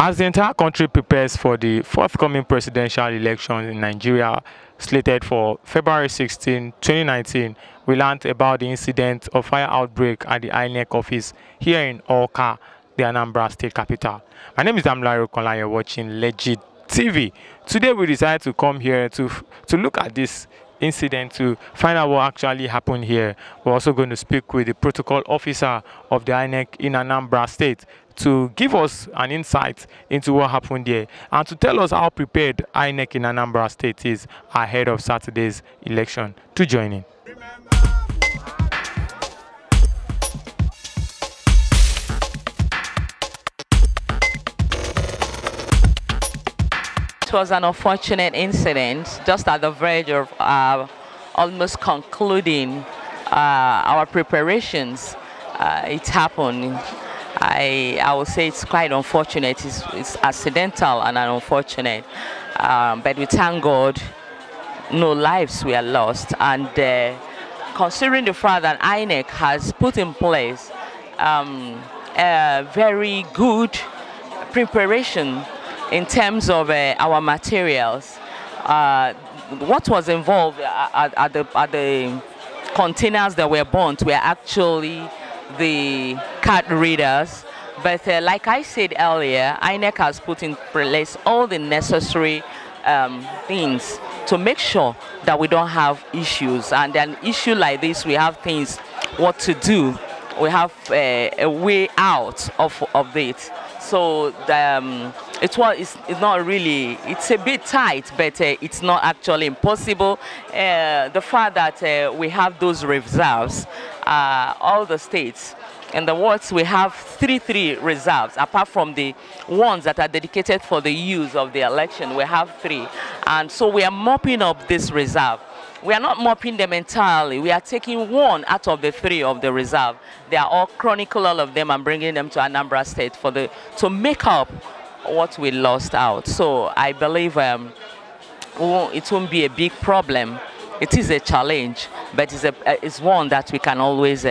As the entire country prepares for the forthcoming presidential election in Nigeria, slated for February 16, 2019, we learned about the incident of fire outbreak at the INEC office here in Awka, the Anambra State capital. My name is Anambra State, and you're watching Legit TV. Today we decided to come here to look at this incident, to find out what actually happened here. We're also going to speak with the protocol officer of the INEC in Anambra State to give us an insight into what happened there and to tell us how prepared INEC in Anambra State is ahead of Saturday's election. To join in. It was an unfortunate incident just at the verge of almost concluding our preparations. It happened. I would say it's quite unfortunate. It's accidental and unfortunate. But we thank God no lives were lost. And considering the fact that INEC has put in place a very good preparation in terms of our materials, what was involved at the containers that were burnt were actually the card readers, but like I said earlier, INEC has put in place all the necessary things to make sure that we don't have issues. And an issue like this, we have things what to do. We have a way out of it. So it's not really, it's a bit tight, but it's not actually impossible. The fact that we have those reserves, all the states in the wards, we have three reserves, apart from the ones that are dedicated for the use of the election. We have 3. And so we are mopping up this reserve. We are not mopping them entirely. We are taking 1 out of the 3 of the reserve. They are all chronicle, all of them, and bringing them to Anambra State to make up what we lost out. So I believe it won't be a big problem. It is a challenge, but it's one that we can always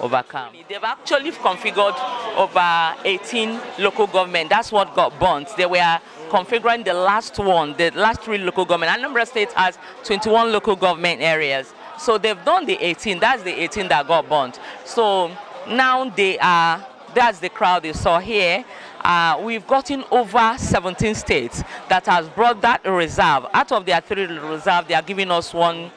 overcome. They've actually configured over 18 local government. That's what got burnt. They were configuring the last 3 local government. Anambra State has 21 local government areas. So they've done the 18. That's the 18 that got burnt. So now that's the crowd you saw here. We've gotten over 17 states that has brought that reserve. Out of their 3 reserve, they are giving us one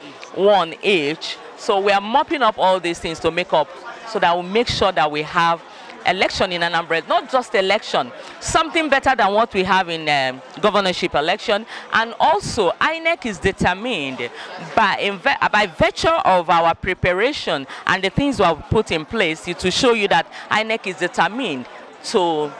each. So we are mopping up all these things to make up, so that we'll make sure that we have election in Anambra. Not just election, something better than what we have in governorship election. And also, INEC is determined by virtue of our preparation and the things we have put in place to show you that INEC is determined to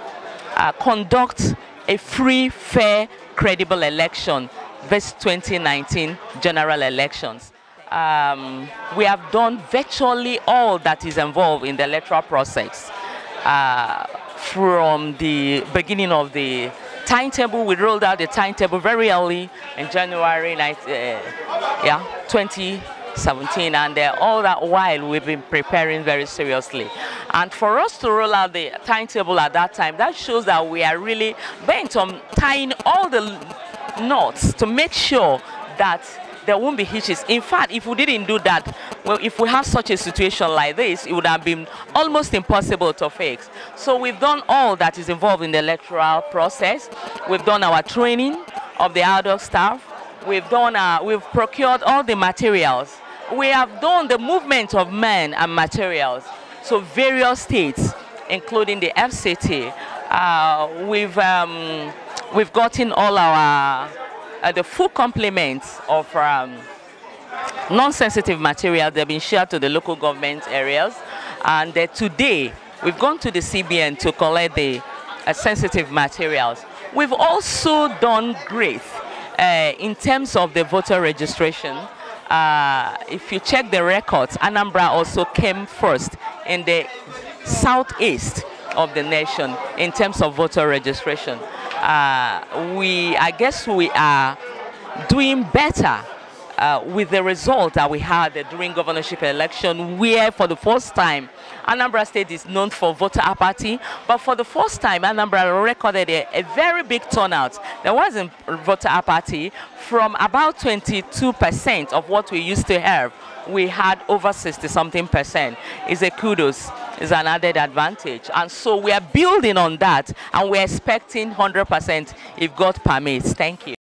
conduct a free, fair, credible election this 2019 general elections. We have done virtually all that is involved in the electoral process. From the beginning of the timetable, we rolled out the timetable very early in January 2017, and all that while we've been preparing very seriously. And for us to roll out the timetable at that time, that shows that we are really bent on tying all the knots to make sure that there won't be hitches. In fact, if we didn't do that, well, if we have such a situation like this, it would have been almost impossible to fix. So we've done all that is involved in the electoral process. We've done our training of the adult staff. We've procured all the materials. We have done the movement of men and materials. So various states, including the FCT, we've gotten all our the full complement of non-sensitive material. They've been shared to the local government areas. And today, we've gone to the CBN to collect the sensitive materials. We've also done great In terms of the voter registration, if you check the records, Anambra also came first in the southeast of the nation in terms of voter registration. I guess we are doing better with the result that we had during governorship election, where for the first time Anambra State is known for voter apathy, but for the first time Anambra recorded a very big turnout. There wasn't voter apathy. From about 22% of what we used to have, we had over 60-something%. It's a kudos, it's an added advantage. And so we are building on that, and we're expecting 100% if God permits. Thank you.